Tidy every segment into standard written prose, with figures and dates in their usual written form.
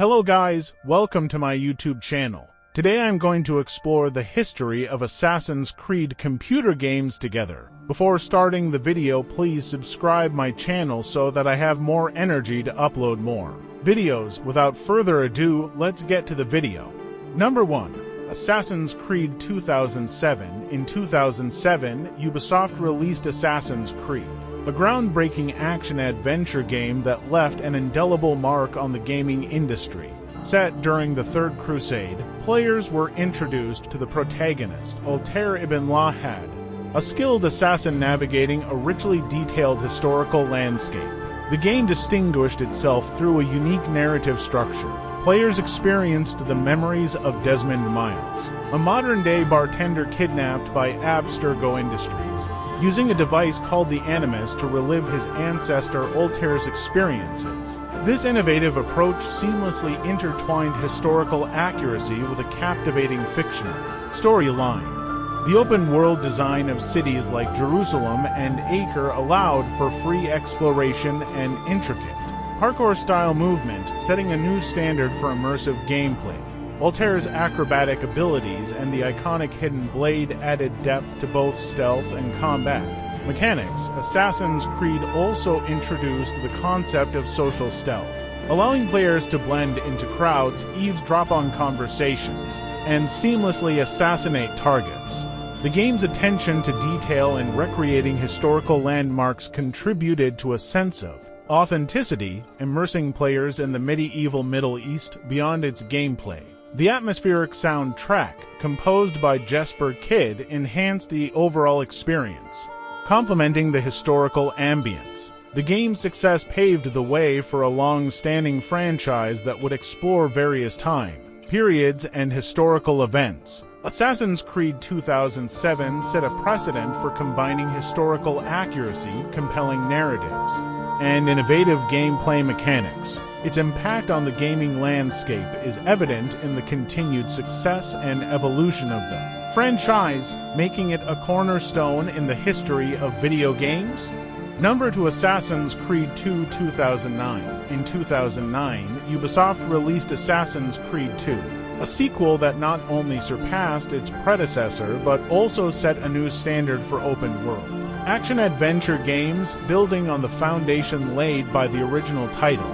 Hello guys, welcome to my YouTube channel. Today I'm going to explore the history of Assassin's Creed computer games together. Before starting the video, please subscribe my channel so that I have more energy to upload more videos. Without further ado, let's get to the video. Number 1. Assassin's Creed 2007. In 2007, Ubisoft released Assassin's Creed, a groundbreaking action-adventure game that left an indelible mark on the gaming industry. Set during the Third Crusade, players were introduced to the protagonist, Altair ibn Lahad, a skilled assassin navigating a richly detailed historical landscape. The game distinguished itself through a unique narrative structure. Players experienced the memories of Desmond Miles, a modern-day bartender kidnapped by Abstergo Industries, using a device called the Animus to relive his ancestor Altair's experiences. This innovative approach seamlessly intertwined historical accuracy with a captivating fictional storyline. The open-world design of cities like Jerusalem and Acre allowed for free exploration and intricate parkour-style movement, setting a new standard for immersive gameplay. Altair's acrobatic abilities and the iconic hidden blade added depth to both stealth and combat mechanics. Assassin's Creed also introduced the concept of social stealth, allowing players to blend into crowds, eavesdrop on conversations, and seamlessly assassinate targets. The game's attention to detail and recreating historical landmarks contributed to a sense of authenticity, immersing players in the medieval Middle East beyond its gameplay. The atmospheric soundtrack, composed by Jesper Kyd, enhanced the overall experience, complementing the historical ambience. The game's success paved the way for a long-standing franchise that would explore various time periods and historical events. Assassin's Creed 2007 set a precedent for combining historical accuracy, compelling narratives, and innovative gameplay mechanics. Its impact on the gaming landscape is evident in the continued success and evolution of the franchise, making it a cornerstone in the history of video games. Number 2. Assassin's Creed 2 2009. In 2009, Ubisoft released Assassin's Creed 2, a sequel that not only surpassed its predecessor but also set a new standard for open-world action-adventure games, building on the foundation laid by the original title.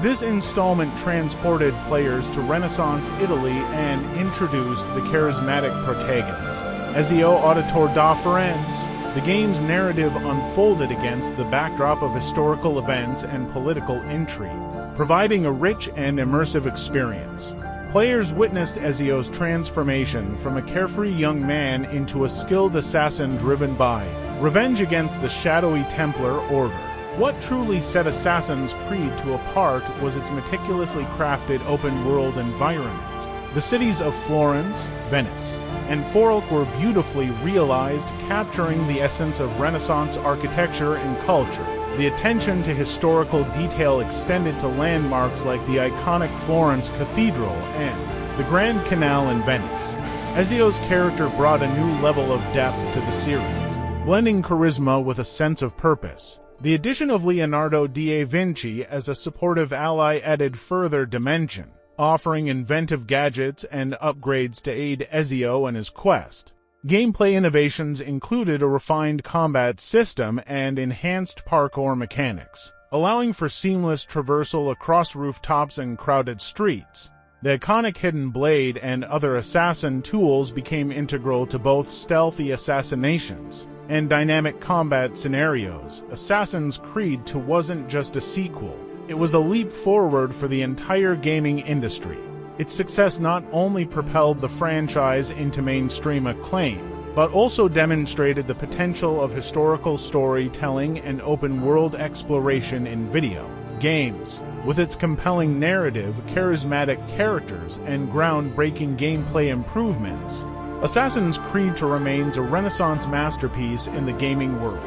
This installment transported players to Renaissance Italy and introduced the charismatic protagonist, Ezio Auditore da Firenze. The game's narrative unfolded against the backdrop of historical events and political intrigue, providing a rich and immersive experience. Players witnessed Ezio's transformation from a carefree young man into a skilled assassin driven by revenge against the shadowy Templar order. What truly set Assassin's Creed apart was its meticulously crafted open-world environment. The cities of Florence, Venice, and Forlì were beautifully realized, capturing the essence of Renaissance architecture and culture. The attention to historical detail extended to landmarks like the iconic Florence Cathedral and the Grand Canal in Venice. Ezio's character brought a new level of depth to the series, blending charisma with a sense of purpose. The addition of Leonardo da Vinci as a supportive ally added further dimension, offering inventive gadgets and upgrades to aid Ezio in his quest. Gameplay innovations included a refined combat system and enhanced parkour mechanics, allowing for seamless traversal across rooftops and crowded streets. The iconic hidden blade and other assassin tools became integral to both stealthy assassinations and dynamic combat scenarios. Assassin's Creed 2 wasn't just a sequel, it was a leap forward for the entire gaming industry. Its success not only propelled the franchise into mainstream acclaim, but also demonstrated the potential of historical storytelling and open-world exploration in video games. With its compelling narrative, charismatic characters, and groundbreaking gameplay improvements, Assassin's Creed 2 remains a Renaissance masterpiece in the gaming world.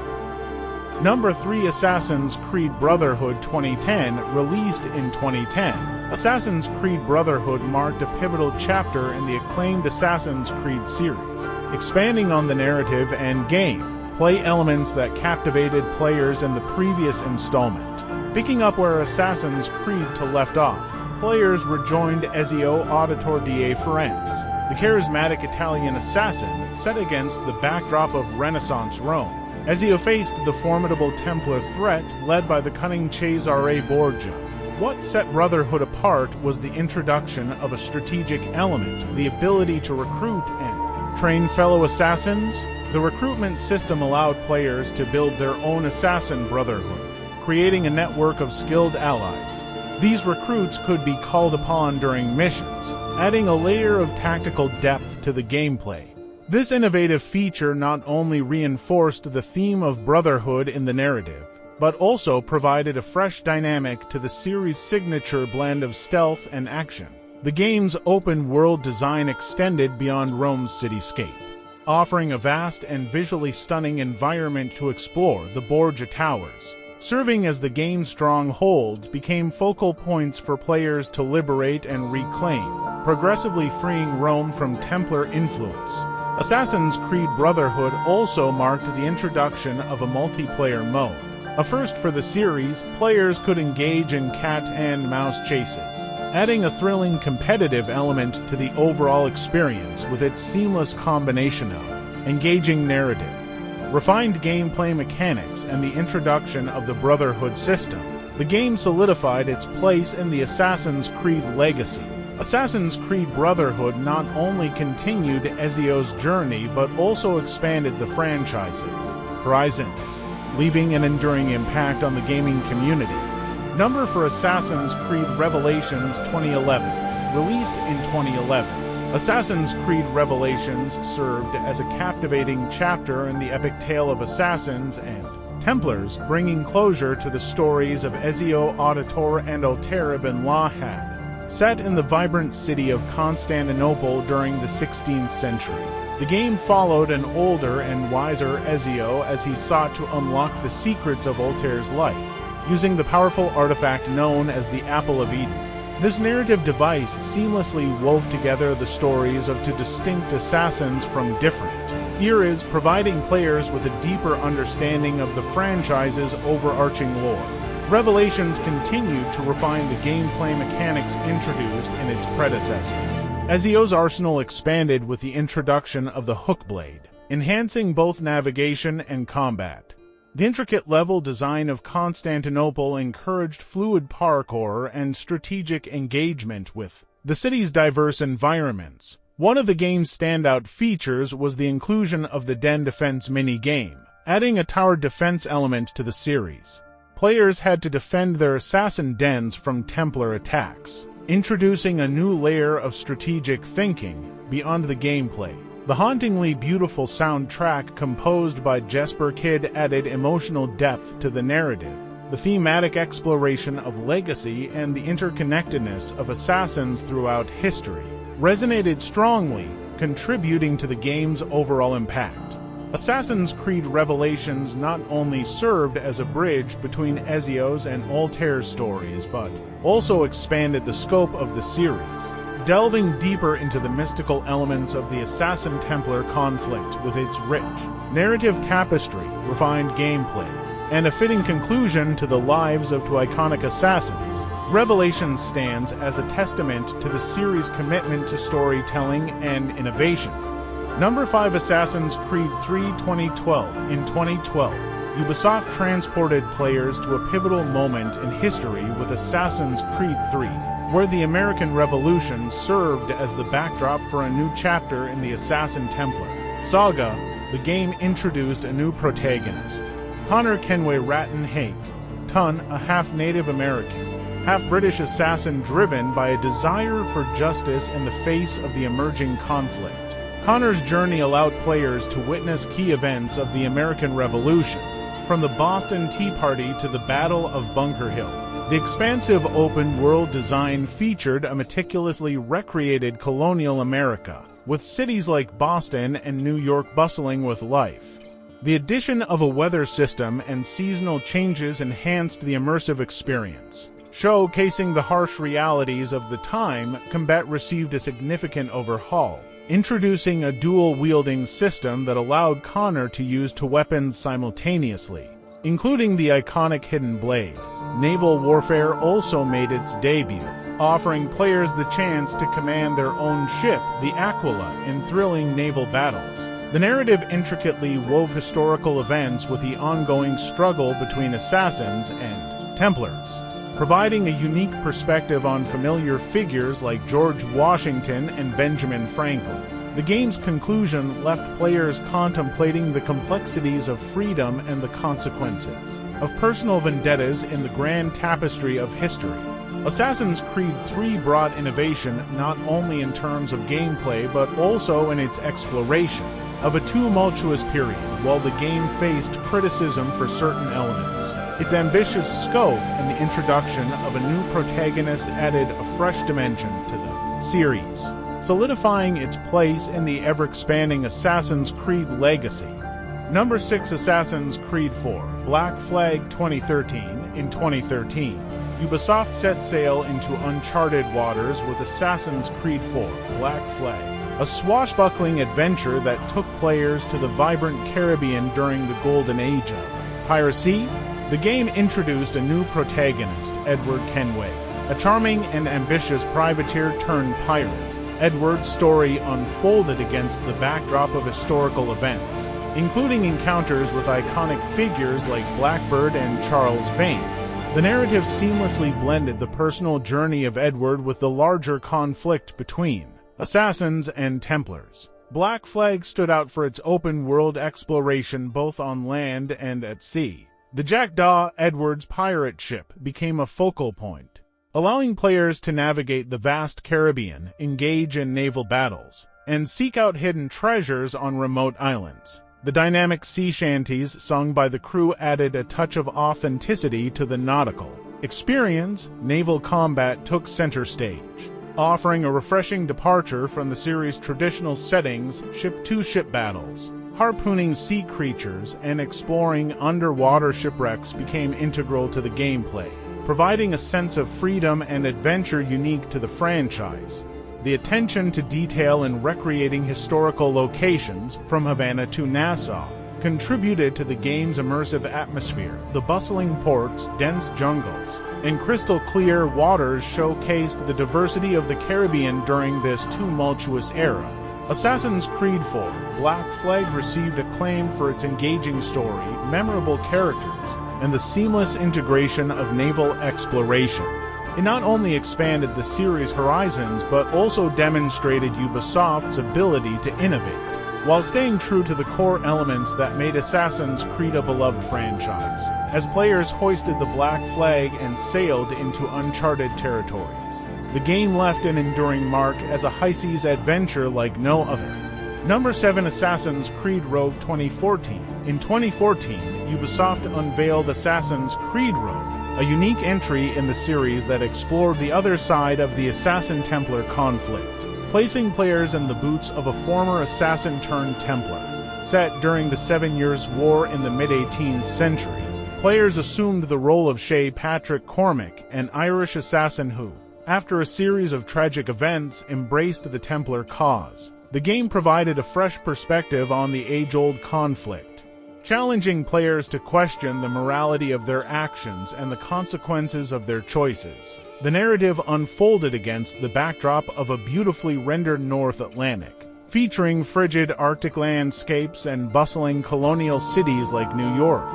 Number 3. Assassin's Creed Brotherhood 2010. Released in 2010, Assassin's Creed Brotherhood marked a pivotal chapter in the acclaimed Assassin's Creed series, expanding on the narrative and gameplay elements that captivated players in the previous installment. Picking up where Assassin's Creed 2 left off, players rejoined Ezio Auditore di Firenze, the charismatic Italian assassin set against the backdrop of Renaissance Rome. Ezio faced the formidable Templar threat led by the cunning Cesare Borgia. What set Brotherhood apart was the introduction of a strategic element, the ability to recruit and train fellow assassins. The recruitment system allowed players to build their own assassin brotherhood, creating a network of skilled allies. These recruits could be called upon during missions, adding a layer of tactical depth to the gameplay. This innovative feature not only reinforced the theme of brotherhood in the narrative, but also provided a fresh dynamic to the series' signature blend of stealth and action. The game's open-world design extended beyond Rome's cityscape, offering a vast and visually stunning environment to explore. The Borgia Towers, serving as the game's strongholds, became focal points for players to liberate and reclaim, progressively freeing Rome from Templar influence. Assassin's Creed Brotherhood also marked the introduction of a multiplayer mode. A first for the series, players could engage in cat-and-mouse chases, adding a thrilling competitive element to the overall experience with its seamless combination of engaging narrative, refined gameplay mechanics, and the introduction of the Brotherhood system. The game solidified its place in the Assassin's Creed legacy. Assassin's Creed Brotherhood not only continued Ezio's journey but also expanded the franchise's horizons, leaving an enduring impact on the gaming community. Number for Assassin's Creed Revelations 2011. Released in 2011, Assassin's Creed Revelations served as a captivating chapter in the epic tale of assassins and Templars, bringing closure to the stories of Ezio Auditore and Altair ibn Lahad. Set in the vibrant city of Constantinople during the 16th century, the game followed an older and wiser Ezio as he sought to unlock the secrets of Altair's life, using the powerful artifact known as the Apple of Eden. This narrative device seamlessly wove together the stories of two distinct assassins from different eras, providing players with a deeper understanding of the franchise's overarching lore. Revelations continued to refine the gameplay mechanics introduced in its predecessors. Ezio's arsenal expanded with the introduction of the hook blade, enhancing both navigation and combat. The intricate level design of Constantinople encouraged fluid parkour and strategic engagement with the city's diverse environments. One of the game's standout features was the inclusion of the Den Defense mini-game, adding a tower defense element to the series. Players had to defend their assassin dens from Templar attacks, introducing a new layer of strategic thinking beyond the gameplay. The hauntingly beautiful soundtrack composed by Jesper Kyd added emotional depth to the narrative. The thematic exploration of legacy and the interconnectedness of assassins throughout history resonated strongly, contributing to the game's overall impact. Assassin's Creed Revelations not only served as a bridge between Ezio's and Altair's stories, but also expanded the scope of the series, delving deeper into the mystical elements of the Assassin-Templar conflict with its rich narrative tapestry, refined gameplay, and a fitting conclusion to the lives of two iconic assassins. Revelations stands as a testament to the series' commitment to storytelling and innovation. Number 5. Assassin's Creed 3 2012. In 2012, Ubisoft transported players to a pivotal moment in history with Assassin's Creed 3, where the American Revolution served as the backdrop for a new chapter in the Assassin-Templar saga. The game introduced a new protagonist, Connor Kenway Ratton Hake, Tun, a half-Native American, half-British assassin driven by a desire for justice in the face of the emerging conflict. Connor's journey allowed players to witness key events of the American Revolution, from the Boston Tea Party to the Battle of Bunker Hill. The expansive open-world design featured a meticulously recreated colonial America, with cities like Boston and New York bustling with life. The addition of a weather system and seasonal changes enhanced the immersive experience. Showcasing the harsh realities of the time, combat received a significant overhaul, introducing a dual-wielding system that allowed Connor to use two weapons simultaneously, including the iconic hidden blade. Naval warfare also made its debut, offering players the chance to command their own ship, the Aquila, in thrilling naval battles. The narrative intricately wove historical events with the ongoing struggle between assassins and Templars, providing a unique perspective on familiar figures like George Washington and Benjamin Franklin. The game's conclusion left players contemplating the complexities of freedom and the consequences of personal vendettas in the grand tapestry of history. Assassin's Creed III brought innovation not only in terms of gameplay but also in its exploration of a tumultuous period. While the game faced criticism for certain elements, its ambitious scope and the introduction of a new protagonist added a fresh dimension to the series, solidifying its place in the ever-expanding Assassin's Creed legacy. Number 6. Assassin's Creed IV Black Flag 2013. In 2013, Ubisoft set sail into uncharted waters with Assassin's Creed IV Black Flag, a swashbuckling adventure that took players to the vibrant Caribbean during the golden age of piracy. The game introduced a new protagonist, Edward Kenway, a charming and ambitious privateer turned pirate. Edward's story unfolded against the backdrop of historical events, including encounters with iconic figures like Blackbeard and Charles Vane. The narrative seamlessly blended the personal journey of Edward with the larger conflict between assassins and Templars. Black Flag stood out for its open-world exploration both on land and at sea. The Jackdaw, Edward's pirate ship, became a focal point, allowing players to navigate the vast Caribbean, engage in naval battles, and seek out hidden treasures on remote islands. The dynamic sea shanties sung by the crew added a touch of authenticity to the nautical experience. Naval combat took center stage, offering a refreshing departure from the series' traditional settings. Ship-to-ship battles, harpooning sea creatures, and exploring underwater shipwrecks became integral to the gameplay, providing a sense of freedom and adventure unique to the franchise. The attention to detail in recreating historical locations, from Havana to Nassau, contributed to the game's immersive atmosphere. The bustling ports, dense jungles, and crystal-clear waters showcased the diversity of the Caribbean during this tumultuous era. Assassin's Creed IV Black Flag received acclaim for its engaging story, memorable characters, and the seamless integration of naval exploration. It not only expanded the series' horizons but also demonstrated Ubisoft's ability to innovate, while staying true to the core elements that made Assassin's Creed a beloved franchise, as players hoisted the Black Flag and sailed into uncharted territories. The game left an enduring mark as a high-seas adventure like no other. Number 7. Assassin's Creed Rogue 2014. In 2014, Ubisoft unveiled Assassin's Creed Rogue, a unique entry in the series that explored the other side of the Assassin-Templar conflict, placing players in the boots of a former assassin-turned-Templar. Set during the 7 Years' War in the mid-18th century, players assumed the role of Shay Patrick Cormac, an Irish assassin who, after a series of tragic events, embraced the Templar cause. The game provided a fresh perspective on the age-old conflict, challenging players to question the morality of their actions and the consequences of their choices. The narrative unfolded against the backdrop of a beautifully rendered North Atlantic, featuring frigid Arctic landscapes and bustling colonial cities like New York.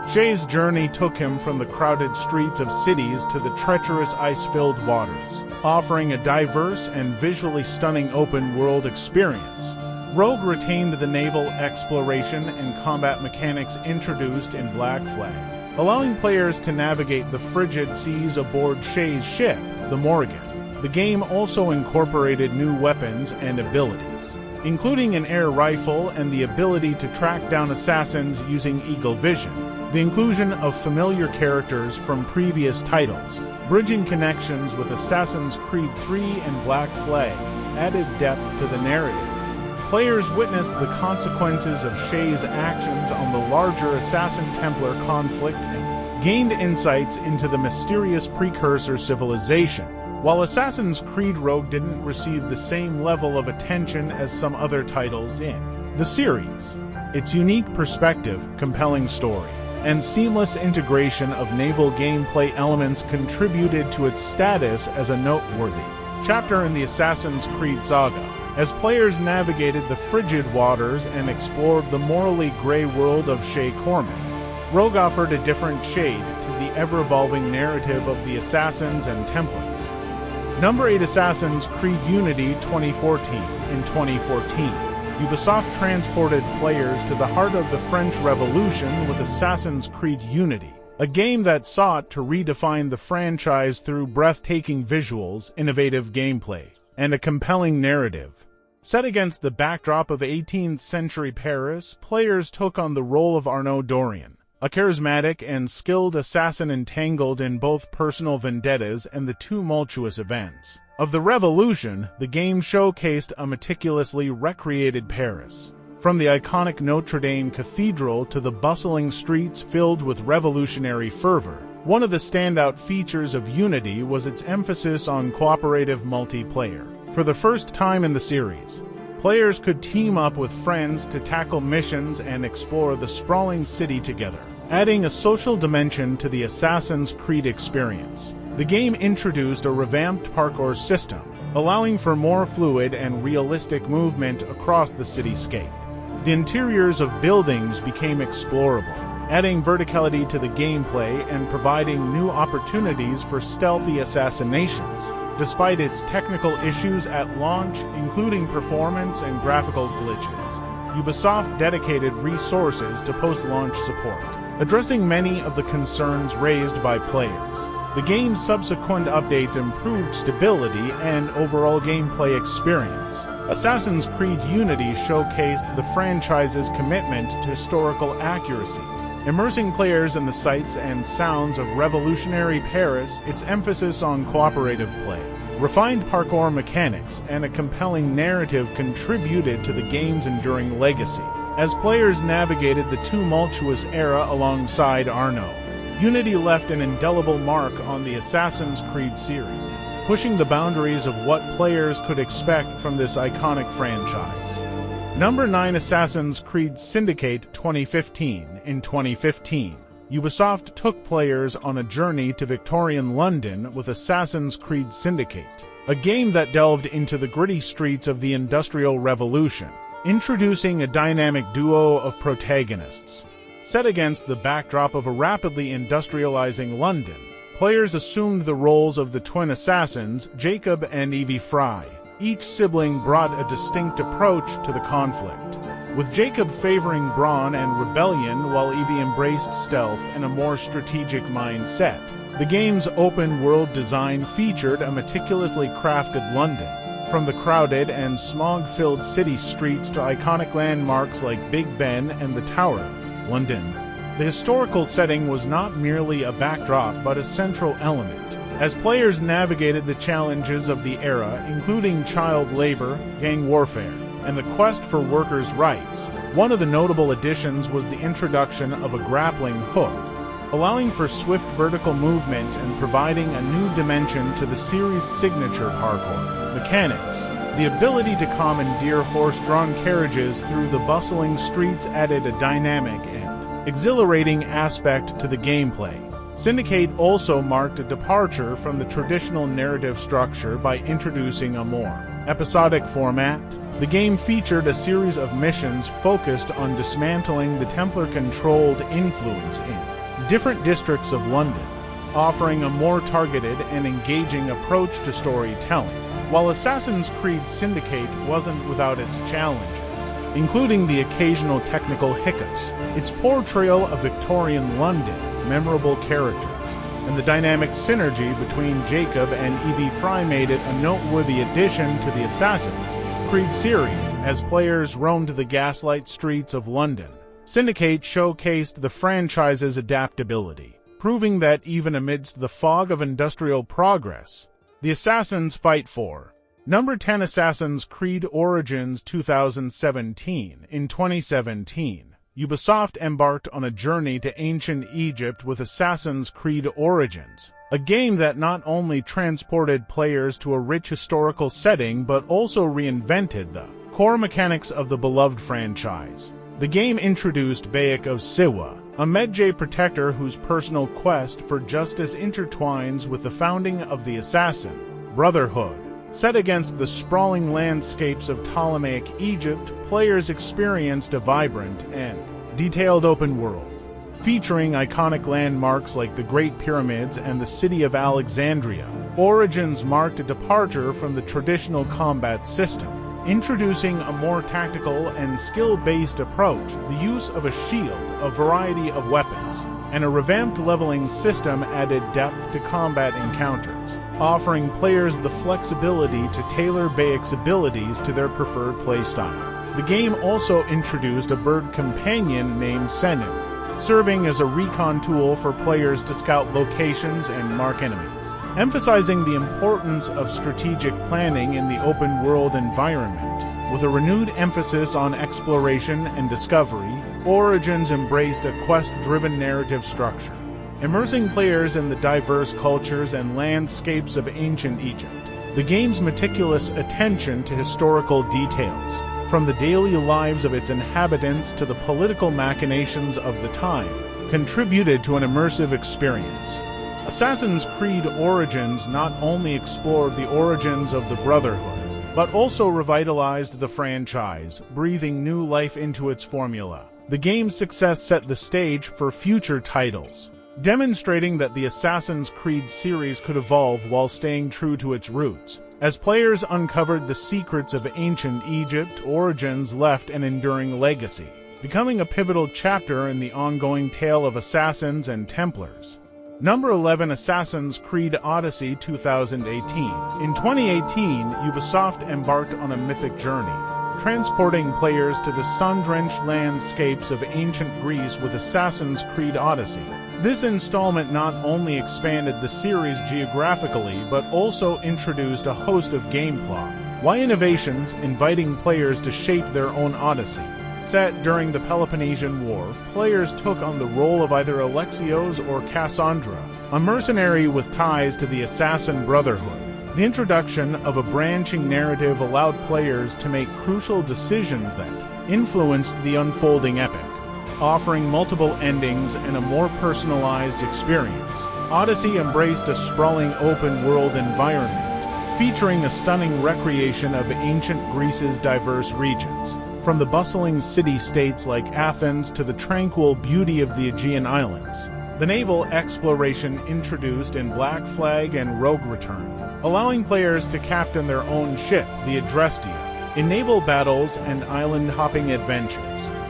Shay's journey took him from the crowded streets of cities to the treacherous ice-filled waters, offering a diverse and visually stunning open-world experience. Rogue retained the naval exploration and combat mechanics introduced in Black Flag, allowing players to navigate the frigid seas aboard Shay's ship, the Morgan. The game also incorporated new weapons and abilities, including an air rifle and the ability to track down assassins using eagle vision. The inclusion of familiar characters from previous titles, bridging connections with Assassin's Creed III and Black Flag, added depth to the narrative. Players witnessed the consequences of Shay's actions on the larger Assassin-Templar conflict and gained insights into the mysterious precursor civilization. While Assassin's Creed Rogue didn't receive the same level of attention as some other titles in the series, its unique perspective, compelling story, and seamless integration of naval gameplay elements contributed to its status as a noteworthy chapter in the Assassin's Creed saga. As players navigated the frigid waters and explored the morally gray world of Shay Cormac, Rogue offered a different shade to the ever-evolving narrative of the Assassins and Templars. Number 8. Assassin's Creed Unity 2014. In 2014, Ubisoft transported players to the heart of the French Revolution with Assassin's Creed Unity, a game that sought to redefine the franchise through breathtaking visuals, innovative gameplay, and a compelling narrative. Set against the backdrop of 18th-century Paris, players took on the role of Arnaud Dorian, a charismatic and skilled assassin entangled in both personal vendettas and the tumultuous events of the Revolution. The game showcased a meticulously recreated Paris, from the iconic Notre Dame Cathedral to the bustling streets filled with revolutionary fervor. One of the standout features of Unity was its emphasis on cooperative multiplayer. For the first time in the series, players could team up with friends to tackle missions and explore the sprawling city together, adding a social dimension to the Assassin's Creed experience. The game introduced a revamped parkour system, allowing for more fluid and realistic movement across the cityscape. The interiors of buildings became explorable, adding verticality to the gameplay and providing new opportunities for stealthy assassinations. Despite its technical issues at launch, including performance and graphical glitches, Ubisoft dedicated resources to post-launch support, addressing many of the concerns raised by players. The game's subsequent updates improved stability and overall gameplay experience. Assassin's Creed Unity showcased the franchise's commitment to historical accuracy, immersing players in the sights and sounds of revolutionary Paris. Its emphasis on cooperative play, refined parkour mechanics, and a compelling narrative contributed to the game's enduring legacy. As players navigated the tumultuous era alongside Arnaud, Unity left an indelible mark on the Assassin's Creed series, pushing the boundaries of what players could expect from this iconic franchise. Number 9. Assassin's Creed Syndicate 2015. In 2015, Ubisoft took players on a journey to Victorian London with Assassin's Creed Syndicate, a game that delved into the gritty streets of the Industrial Revolution, introducing a dynamic duo of protagonists. Set against the backdrop of a rapidly industrializing London, players assumed the roles of the twin assassins, Jacob and Evie Fry. Each sibling brought a distinct approach to the conflict, with Jacob favoring brawn and rebellion while Evie embraced stealth and a more strategic mindset. The game's open-world design featured a meticulously crafted London, from the crowded and smog-filled city streets to iconic landmarks like Big Ben and the Tower of London. The historical setting was not merely a backdrop but a central element, as players navigated the challenges of the era, including child labor, gang warfare, and the quest for workers' rights. One of the notable additions was the introduction of a grappling hook, allowing for swift vertical movement and providing a new dimension to the series' signature parkour mechanics. The ability to commandeer horse-drawn carriages through the bustling streets added a dynamic and exhilarating aspect to the gameplay. Syndicate also marked a departure from the traditional narrative structure by introducing a more episodic format. The game featured a series of missions focused on dismantling the Templar-controlled influence in different districts of London, offering a more targeted and engaging approach to storytelling. While Assassin's Creed Syndicate wasn't without its challenges, including the occasional technical hiccups, its portrayal of Victorian London, memorable characters, and the dynamic synergy between Jacob and Evie Fry made it a noteworthy addition to the Assassin's Creed series. As players roamed the gaslight streets of London, Syndicate showcased the franchise's adaptability, proving that even amidst the fog of industrial progress, the assassins fight for. Number 10. Assassin's Creed Origins 2017. In 2017, Ubisoft embarked on a journey to ancient Egypt with Assassin's Creed Origins, a game that not only transported players to a rich historical setting but also reinvented the core mechanics of the beloved franchise. The game introduced Bayek of Siwa, a Medjay protector whose personal quest for justice intertwines with the founding of the Assassin Brotherhood. Set against the sprawling landscapes of Ptolemaic Egypt, players experienced a vibrant and detailed open world, featuring iconic landmarks like the Great Pyramids and the city of Alexandria. Origins marked a departure from the traditional combat system, introducing a more tactical and skill-based approach, the use of a shield, a variety of weapons, and a revamped leveling system added depth to combat encounters, offering players the flexibility to tailor Bayek's abilities to their preferred playstyle. The game also introduced a bird companion named Senu, serving as a recon tool for players to scout locations and mark enemies. Emphasizing the importance of strategic planning in the open-world environment, with a renewed emphasis on exploration and discovery, Origins embraced a quest-driven narrative structure, immersing players in the diverse cultures and landscapes of ancient Egypt. The game's meticulous attention to historical details, from the daily lives of its inhabitants to the political machinations of the time, contributed to an immersive experience. Assassin's Creed Origins not only explored the origins of the Brotherhood, but also revitalized the franchise, breathing new life into its formula. The game's success set the stage for future titles, demonstrating that the Assassin's Creed series could evolve while staying true to its roots. As players uncovered the secrets of ancient Egypt, Origins left an enduring legacy, becoming a pivotal chapter in the ongoing tale of assassins and Templars. Number 11, Assassin's Creed Odyssey 2018. In 2018, Ubisoft embarked on a mythic journey, transporting players to the sun-drenched landscapes of ancient Greece with Assassin's Creed Odyssey. This installment not only expanded the series geographically, but also introduced a host of gameplay innovations, inviting players to shape their own Odyssey. Set during the Peloponnesian War, players took on the role of either Alexios or Cassandra, a mercenary with ties to the Assassin Brotherhood. The introduction of a branching narrative allowed players to make crucial decisions that influenced the unfolding epic, offering multiple endings and a more personalized experience. Odyssey embraced a sprawling open-world environment, featuring a stunning recreation of ancient Greece's diverse regions, from the bustling city-states like Athens to the tranquil beauty of the Aegean Islands. The naval exploration introduced in Black Flag and Rogue Return, allowing players to captain their own ship, the Adrestia, in naval battles and island-hopping adventures.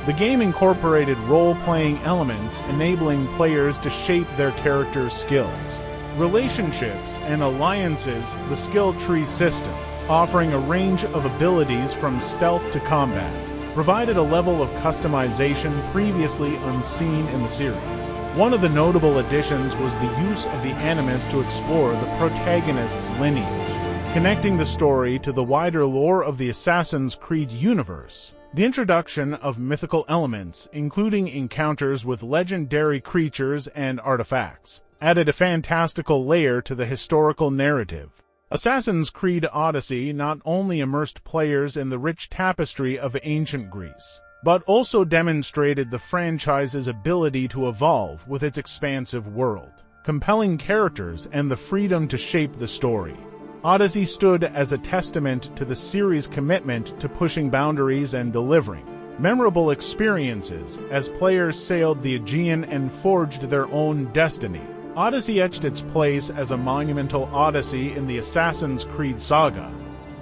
The game incorporated role-playing elements, enabling players to shape their characters' skills, relationships, and alliances. The skill tree system, offering a range of abilities from stealth to combat, provided a level of customization previously unseen in the series. One of the notable additions was the use of the Animus to explore the protagonist's lineage, connecting the story to the wider lore of the Assassin's Creed universe. The introduction of mythical elements, including encounters with legendary creatures and artifacts, added a fantastical layer to the historical narrative. Assassin's Creed Odyssey not only immersed players in the rich tapestry of ancient Greece, but also demonstrated the franchise's ability to evolve with its expansive world, compelling characters, and the freedom to shape the story. Odyssey stood as a testament to the series' commitment to pushing boundaries and delivering memorable experiences as players sailed the Aegean and forged their own destiny. Odyssey etched its place as a monumental odyssey in the Assassin's Creed saga.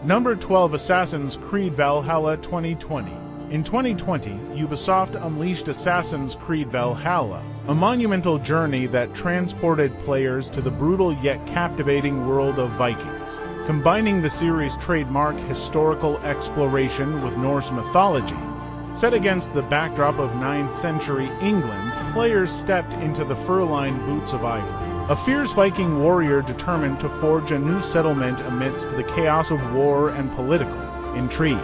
Number 12, Assassin's Creed Valhalla 2020. In 2020, Ubisoft unleashed Assassin's Creed Valhalla, a monumental journey that transported players to the brutal yet captivating world of Vikings. Combining the series' trademark historical exploration with Norse mythology, set against the backdrop of 9th century England, players stepped into the fur-lined boots of ivory, a fierce Viking warrior determined to forge a new settlement amidst the chaos of war and political intrigue.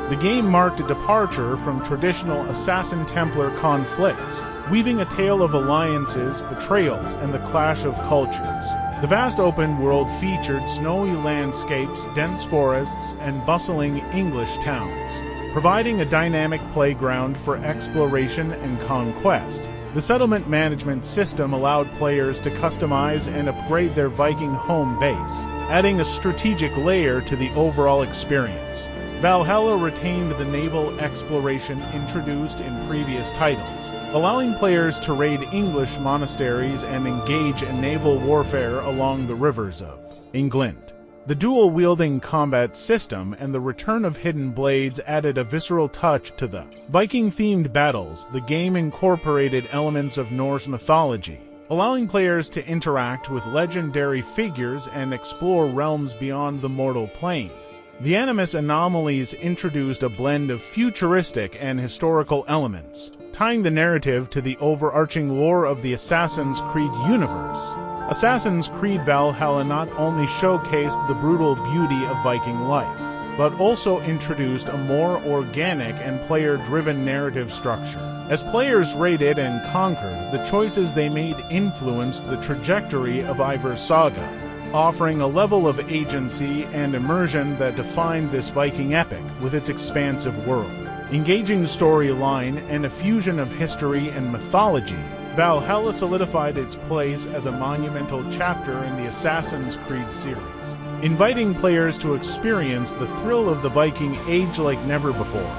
The game marked a departure from traditional Assassin-Templar conflicts, weaving a tale of alliances, betrayals, and the clash of cultures. The vast open world featured snowy landscapes, dense forests, and bustling English towns, providing a dynamic playground for exploration and conquest. The settlement management system allowed players to customize and upgrade their Viking home base, adding a strategic layer to the overall experience. Valhalla retained the naval exploration introduced in previous titles, allowing players to raid English monasteries and engage in naval warfare along the rivers of England. The dual-wielding combat system and the return of hidden blades added a visceral touch to the Viking-themed battles. The game incorporated elements of Norse mythology, allowing players to interact with legendary figures and explore realms beyond the mortal plane. The Animus anomalies introduced a blend of futuristic and historical elements, tying the narrative to the overarching lore of the Assassin's Creed universe. Assassin's Creed Valhalla not only showcased the brutal beauty of Viking life, but also introduced a more organic and player-driven narrative structure. As players raided and conquered, the choices they made influenced the trajectory of Ivar's saga, offering a level of agency and immersion that defined this Viking epic with its expansive world. Engaging storyline and a fusion of history and mythology, Valhalla solidified its place as a monumental chapter in the Assassin's Creed series, inviting players to experience the thrill of the Viking Age like never before.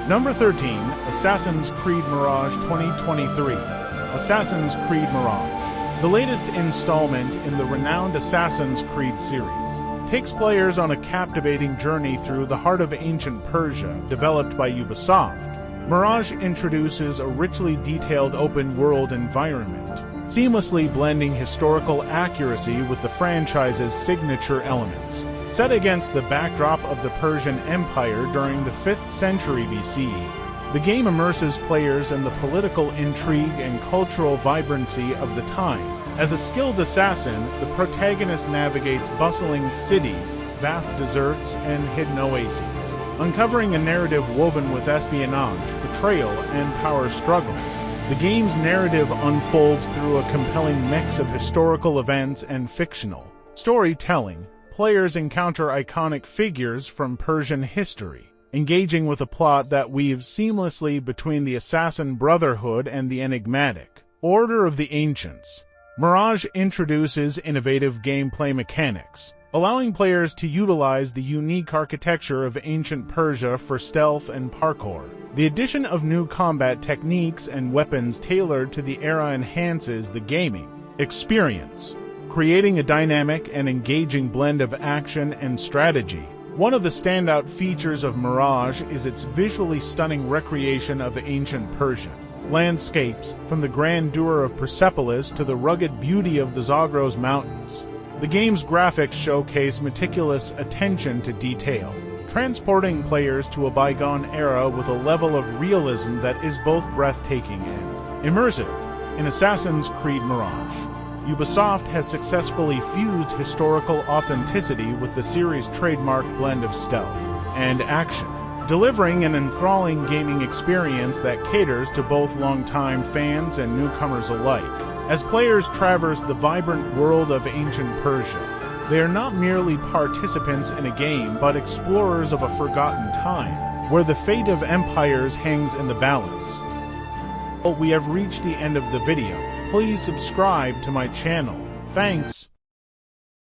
Number 13, Assassin's Creed Mirage 2023. Assassin's Creed Mirage, the latest installment in the renowned Assassin's Creed series, takes players on a captivating journey through the heart of ancient Persia, developed by Ubisoft. Mirage introduces a richly detailed open-world environment, seamlessly blending historical accuracy with the franchise's signature elements. Set against the backdrop of the Persian Empire during the 5th century BCE, the game immerses players in the political intrigue and cultural vibrancy of the time. As a skilled assassin, the protagonist navigates bustling cities, vast deserts, and hidden oases, uncovering a narrative woven with espionage, betrayal, and power struggles. The game's narrative unfolds through a compelling mix of historical events and fictional storytelling. Players encounter iconic figures from Persian history, engaging with a plot that weaves seamlessly between the Assassin Brotherhood and the enigmatic Order of the Ancients. Mirage introduces innovative gameplay mechanics, allowing players to utilize the unique architecture of ancient Persia for stealth and parkour. The addition of new combat techniques and weapons tailored to the era enhances the gaming experience, creating a dynamic and engaging blend of action and strategy. One of the standout features of Mirage is its visually stunning recreation of ancient Persian landscapes, from the grandeur of Persepolis to the rugged beauty of the Zagros Mountains. The game's graphics showcase meticulous attention to detail, transporting players to a bygone era with a level of realism that is both breathtaking and immersive. In Assassin's Creed Mirage, Ubisoft has successfully fused historical authenticity with the series' trademark blend of stealth and action, delivering an enthralling gaming experience that caters to both longtime fans and newcomers alike. As players traverse the vibrant world of ancient Persia, they are not merely participants in a game but explorers of a forgotten time, where the fate of empires hangs in the balance. We have reached the end of the video. Please subscribe to my channel. Thanks